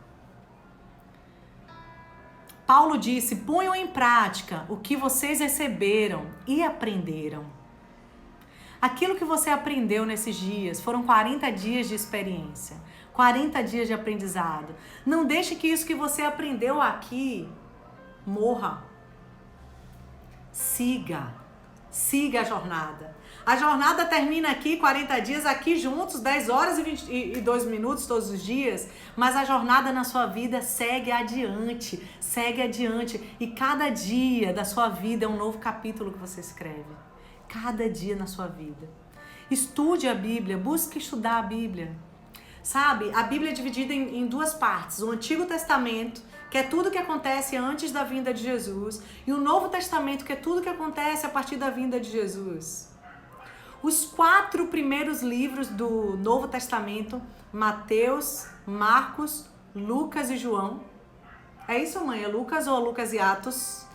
Paulo disse: ponham em prática o que vocês receberam e aprenderam. Aquilo que você aprendeu nesses dias foram 40 dias de experiência, 40 dias de aprendizado. Não deixe que isso que você aprendeu aqui morra. Siga a jornada. A jornada termina aqui, 40 dias, aqui juntos, 10 horas e 22 minutos todos os dias, mas a jornada na sua vida segue adiante. E cada dia da sua vida é um novo capítulo que você escreve. Cada dia na sua vida. Estude a Bíblia, busque estudar a Bíblia. Sabe, a Bíblia é dividida em duas partes. O Antigo Testamento, que é tudo que acontece antes da vinda de Jesus, e o Novo Testamento, que é tudo que acontece a partir da vinda de Jesus. Os 4 primeiros livros do Novo Testamento, Mateus, Marcos, Lucas e João. É isso, mãe? É Lucas ou Lucas e Atos?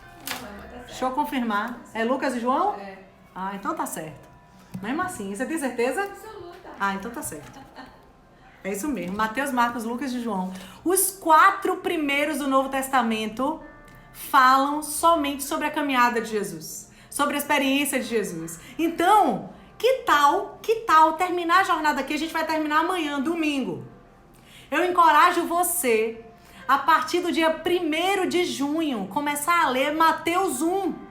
Deixa eu confirmar. É Lucas e João? É. Ah, então tá certo. Mesmo assim, você tem certeza? Absoluta. Ah, então tá certo. É isso mesmo. Mateus, Marcos, Lucas e João. Os 4 primeiros do Novo Testamento falam somente sobre a caminhada de Jesus, sobre a experiência de Jesus. Então, que tal terminar a jornada aqui? A gente vai terminar amanhã, domingo. Eu encorajo você, a partir do dia 1º de junho, começar a ler Mateus 1.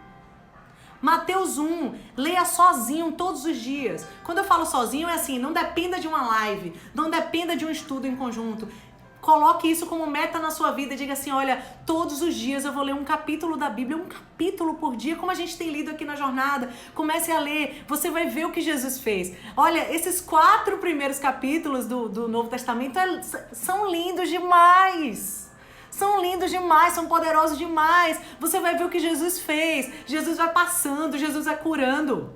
Mateus 1, leia sozinho todos os dias. Quando eu falo sozinho é assim, não dependa de uma live, não dependa de um estudo em conjunto. Coloque isso como meta na sua vida e diga assim, olha, todos os dias eu vou ler um capítulo da Bíblia, um capítulo por dia, como a gente tem lido aqui na jornada. Comece a ler, você vai ver o que Jesus fez. Olha, esses 4 primeiros capítulos do Novo Testamento são lindos demais. São lindos demais, são poderosos demais. Você vai ver o que Jesus fez. Jesus vai passando, Jesus vai curando.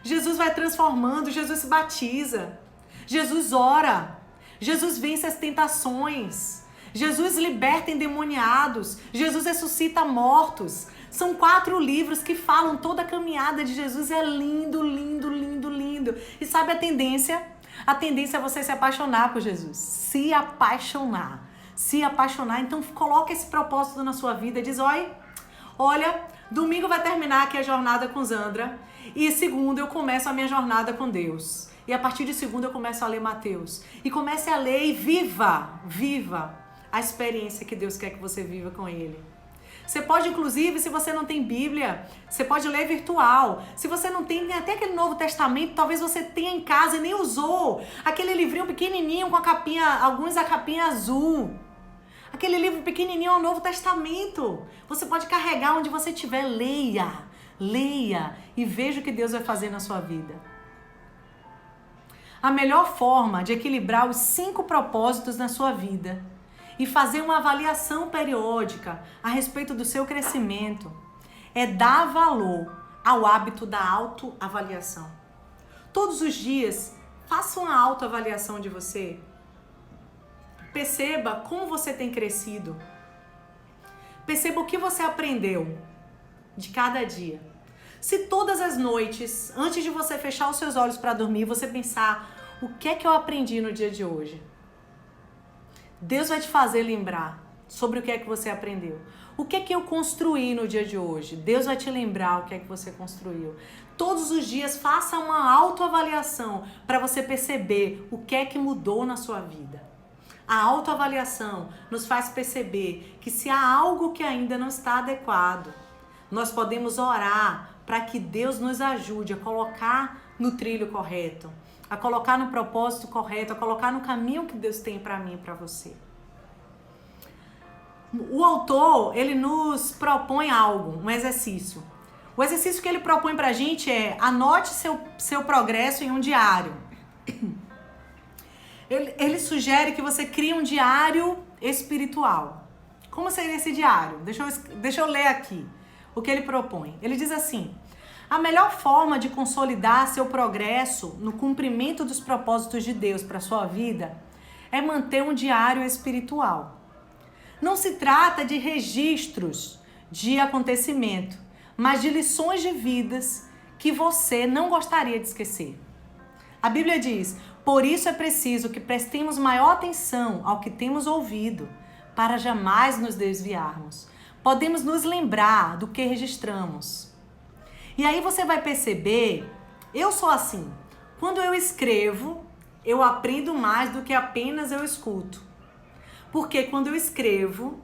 Jesus vai transformando, Jesus se batiza. Jesus ora. Jesus vence as tentações. Jesus liberta endemoniados. Jesus ressuscita mortos. São 4 livros que falam toda a caminhada de Jesus. É lindo, lindo, lindo, lindo. E sabe a tendência? A tendência é você se apaixonar por Jesus. Se apaixonar. Então coloca esse propósito na sua vida, diz, olha, domingo vai terminar aqui a jornada com Zandra e segunda eu começo a minha jornada com Deus. E a partir de segunda eu começo a ler Mateus. E comece a ler e viva a experiência que Deus quer que você viva com Ele. Você pode, inclusive, se você não tem Bíblia, você pode ler virtual. Se você não tem até aquele Novo Testamento, talvez você tenha em casa e nem usou. Aquele livrinho pequenininho com a capinha, alguns a capinha azul. Aquele livro pequenininho é o Novo Testamento. Você pode carregar onde você estiver. Leia e veja o que Deus vai fazer na sua vida. A melhor forma de equilibrar os 5 propósitos na sua vida e fazer uma avaliação periódica a respeito do seu crescimento é dar valor ao hábito da autoavaliação. Todos os dias, faça uma autoavaliação de você. Perceba como você tem crescido. Perceba o que você aprendeu de cada dia. Se todas as noites, antes de você fechar os seus olhos para dormir, você pensar, o que é que eu aprendi no dia de hoje? Deus vai te fazer lembrar sobre o que é que você aprendeu. O que é que eu construí no dia de hoje? Deus vai te lembrar o que é que você construiu. Todos os dias faça uma autoavaliação para você perceber o que é que mudou na sua vida. A autoavaliação nos faz perceber que se há algo que ainda não está adequado, nós podemos orar para que Deus nos ajude a colocar no trilho correto, a colocar no propósito correto, a colocar no caminho que Deus tem para mim e para você. O autor, ele nos propõe algo, um exercício. O exercício que ele propõe para a gente é anote seu progresso em um diário. Ele sugere que você crie um diário espiritual. Como seria esse diário? Deixa eu ler aqui o que ele propõe. Ele diz assim: a melhor forma de consolidar seu progresso no cumprimento dos propósitos de Deus para a sua vida é manter um diário espiritual. Não se trata de registros de acontecimento, mas de lições de vidas que você não gostaria de esquecer. A Bíblia diz: por isso é preciso que prestemos maior atenção ao que temos ouvido, para jamais nos desviarmos. Podemos nos lembrar do que registramos. E aí você vai perceber, eu sou assim, quando eu escrevo, eu aprendo mais do que apenas eu escuto. Porque quando eu escrevo,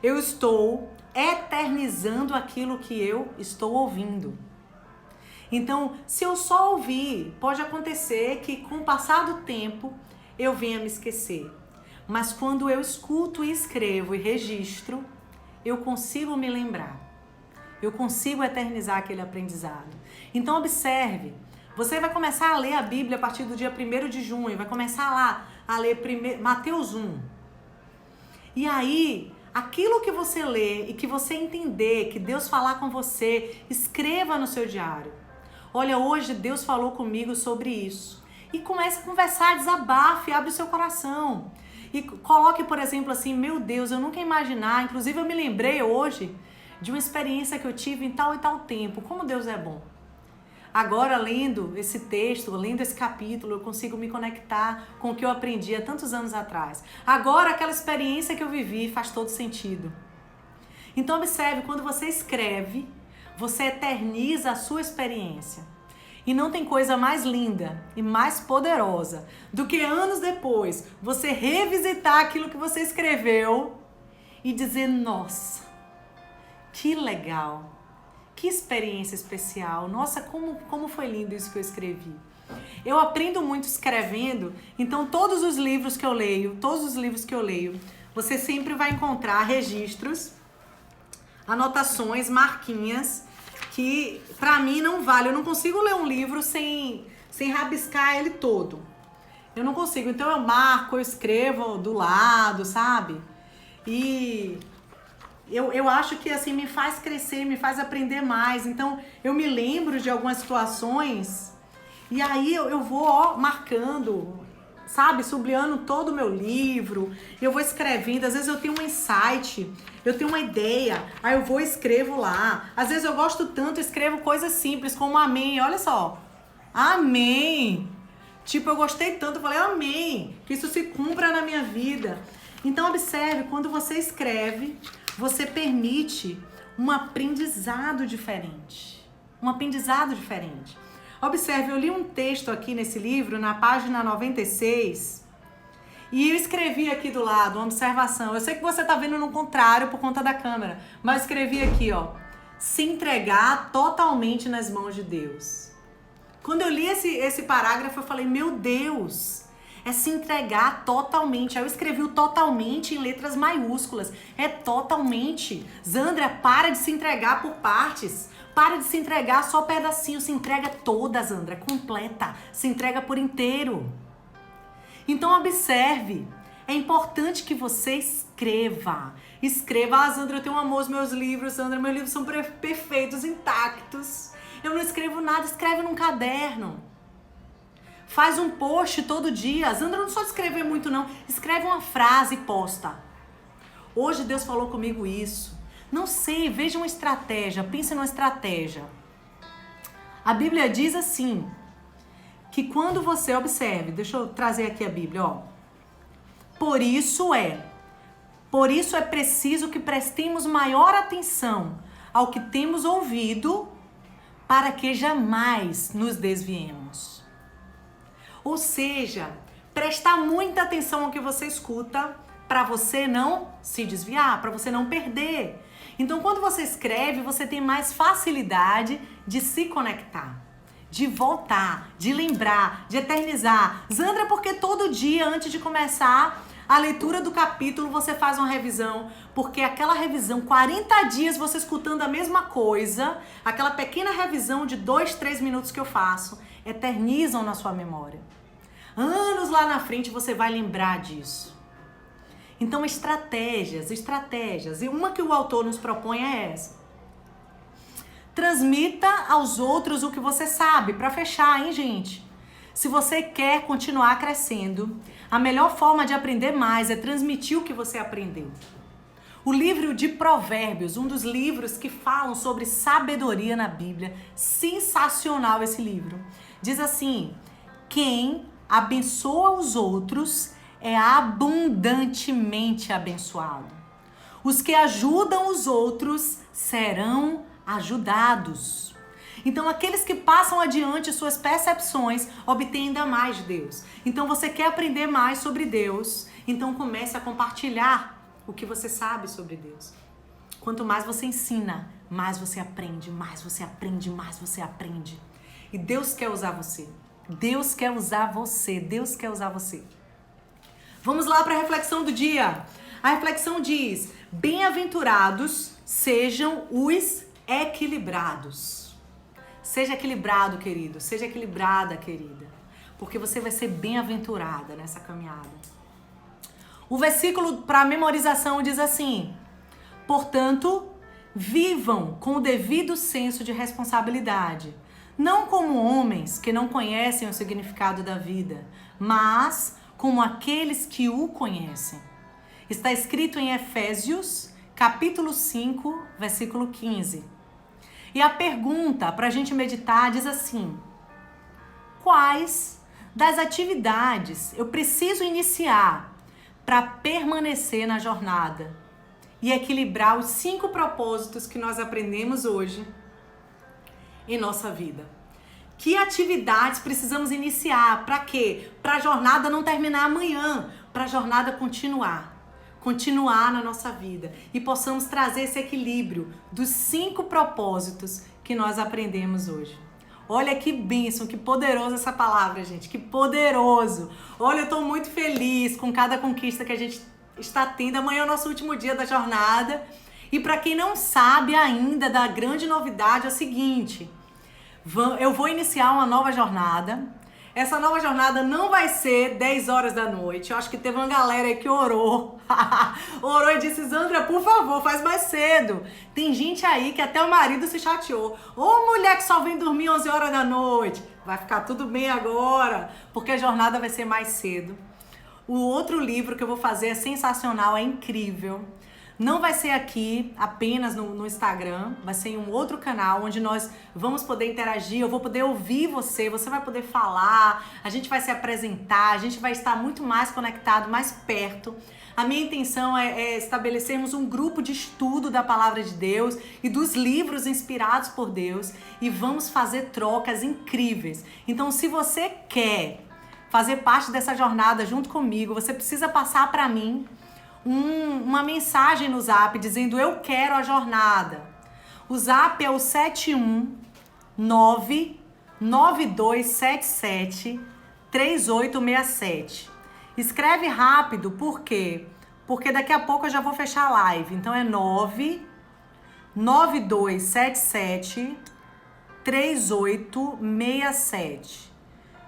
eu estou eternizando aquilo que eu estou ouvindo. Então, se eu só ouvir, pode acontecer que com o passar do tempo eu venha me esquecer. Mas quando eu escuto e escrevo e registro, eu consigo me lembrar. Eu consigo eternizar aquele aprendizado. Então observe, você vai começar a ler a Bíblia a partir do dia 1º de junho, vai começar lá a ler Mateus 1. E aí, aquilo que você lê e que você entender, que Deus falar com você, escreva no seu diário. Olha, hoje Deus falou comigo sobre isso. E comece a conversar, desabafe, abre o seu coração. E coloque, por exemplo, assim: meu Deus, eu nunca ia imaginar, inclusive eu me lembrei hoje de uma experiência que eu tive em tal e tal tempo. Como Deus é bom. Agora, lendo esse texto, lendo esse capítulo, eu consigo me conectar com o que eu aprendi há tantos anos atrás. Agora, aquela experiência que eu vivi faz todo sentido. Então, observe, quando você escreve, você eterniza a sua experiência. E não tem coisa mais linda e mais poderosa do que anos depois você revisitar aquilo que você escreveu e dizer: nossa, que legal, que experiência especial, nossa, como foi lindo isso que eu escrevi. Eu aprendo muito escrevendo, então todos os livros que eu leio, você sempre vai encontrar registros, anotações, marquinhas, que pra mim não vale. Eu não consigo ler um livro sem rabiscar ele todo. Eu não consigo, então eu marco, eu escrevo do lado, sabe? E eu acho que assim me faz crescer, me faz aprender mais. Então eu me lembro de algumas situações e aí eu vou marcando, sabe, sublinhando todo o meu livro. Eu vou escrevendo, às vezes eu tenho um insight, eu tenho uma ideia, aí eu vou e escrevo lá. Às vezes eu gosto tanto, escrevo coisas simples como amém, olha só, amém. Tipo, eu gostei tanto, eu falei amém, que isso se cumpra na minha vida. Então observe, quando você escreve, você permite um aprendizado diferente. Observe, eu li um texto aqui nesse livro, na página 96, e eu escrevi aqui do lado uma observação. Eu sei que você está vendo no contrário por conta da câmera, mas eu escrevi aqui, ó: se entregar totalmente nas mãos de Deus. Quando eu li esse parágrafo, eu falei: meu Deus, é se entregar totalmente. Aí eu escrevi o totalmente em letras maiúsculas. É totalmente. Zandra, para de se entregar por partes. Para de se entregar só pedacinho. Se entrega toda, Zandra, completa. Se entrega por inteiro. Então observe. É importante que você escreva. Escreva. Ah, Zandra, eu tenho amor aos meus livros. Zandra, meus livros são perfeitos, intactos. Eu não escrevo nada. Escreve num caderno. Faz um post todo dia. Zandra, não só escrever muito não. Escreve uma frase e posta. Hoje Deus falou comigo isso. Não sei, veja uma estratégia. Pense numa estratégia. A Bíblia diz assim, que quando você observe, deixa eu trazer aqui a Bíblia, ó. Por isso é preciso que prestemos maior atenção ao que temos ouvido, para que jamais nos desviemos. Ou seja, prestar muita atenção ao que você escuta para você não se desviar, para você não perder. Então, quando você escreve, você tem mais facilidade de se conectar, de voltar, de lembrar, de eternizar. Zandra, porque todo dia, antes de começar a leitura do capítulo, você faz uma revisão, porque aquela revisão, 40 dias você escutando a mesma coisa, aquela pequena revisão de 2, 3 minutos que eu faço, eternizam na sua memória. Anos lá na frente você vai lembrar disso. Então, estratégias. E uma que o autor nos propõe é essa. Transmita aos outros o que você sabe. Para fechar, hein, gente? Se você quer continuar crescendo, a melhor forma de aprender mais é transmitir o que você aprendeu. O livro de Provérbios, um dos livros que falam sobre sabedoria na Bíblia, sensacional esse livro. Diz assim: quem abençoa os outros é abundantemente abençoado. Os que ajudam os outros serão ajudados. Então, aqueles que passam adiante suas percepções obtêm ainda mais de Deus. Então, você quer aprender mais sobre Deus? Então, comece a compartilhar o que você sabe sobre Deus. Quanto mais você ensina, mais você aprende, mais você aprende, mais você aprende. E Deus quer usar você. Deus quer usar você. Deus quer usar você. Vamos lá para a reflexão do dia. A reflexão diz: bem-aventurados sejam os equilibrados. Seja equilibrado, querido. Seja equilibrada, querida. Porque você vai ser bem-aventurada nessa caminhada. O versículo para memorização diz assim: portanto, vivam com o devido senso de responsabilidade, não como homens que não conhecem o significado da vida, mas como aqueles que o conhecem. Está escrito em Efésios, capítulo 5, versículo 15. E a pergunta para a gente meditar diz assim: quais das atividades eu preciso iniciar para permanecer na jornada e equilibrar os 5 propósitos que nós aprendemos hoje em nossa vida? Que atividades precisamos iniciar? Para quê? Para a jornada não terminar amanhã, para a jornada continuar na nossa vida e possamos trazer esse equilíbrio dos 5 propósitos que nós aprendemos hoje. Olha que bênção, que poderoso essa palavra, gente, que poderoso. Olha, eu estou muito feliz com cada conquista que a gente está tendo. Amanhã é o nosso último dia da jornada. E para quem não sabe ainda da grande novidade, é o seguinte: eu vou iniciar uma nova jornada. Essa nova jornada não vai ser 10 horas da noite. Eu acho que teve uma galera aí que orou. Orou e disse: Zandra, por favor, faz mais cedo. Tem gente aí que até o marido se chateou. Ô, mulher que só vem dormir 11 horas da noite. Vai ficar tudo bem agora, porque a jornada vai ser mais cedo. O outro livro que eu vou fazer é sensacional, é incrível. Não vai ser aqui apenas no Instagram, vai ser em um outro canal onde nós vamos poder interagir, eu vou poder ouvir você, você vai poder falar, a gente vai se apresentar, a gente vai estar muito mais conectado, mais perto. A minha intenção é estabelecermos um grupo de estudo da Palavra de Deus e dos livros inspirados por Deus e vamos fazer trocas incríveis. Então, se você quer fazer parte dessa jornada junto comigo, você precisa passar para mim uma mensagem no Zap dizendo: eu quero a jornada. O Zap é o 71992773867. Escreve rápido, por quê? Porque daqui a pouco eu já vou fechar a live. Então é 992773867.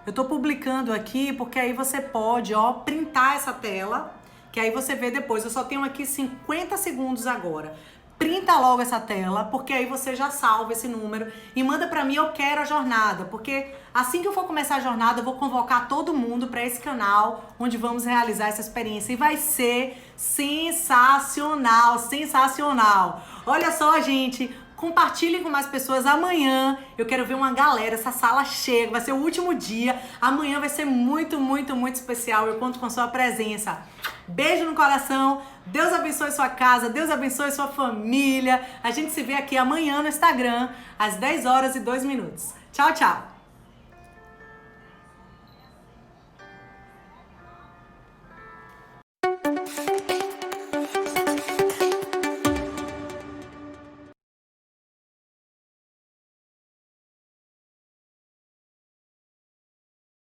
Eu tô publicando aqui porque aí você pode, printar essa tela, que aí você vê depois. Eu só tenho aqui 50 segundos agora. Printa logo essa tela, porque aí você já salva esse número e manda pra mim: eu quero a jornada, porque assim que eu for começar a jornada, eu vou convocar todo mundo para esse canal, onde vamos realizar essa experiência e vai ser sensacional, sensacional. Olha só, gente, compartilhem com mais pessoas. Amanhã eu quero ver uma galera, essa sala cheia, vai ser o último dia. Amanhã vai ser muito, muito, muito especial. Eu conto com a sua presença. Beijo no coração. Deus abençoe sua casa, Deus abençoe sua família. A gente se vê aqui amanhã no Instagram, às 10 horas e 2 minutos. Tchau, tchau.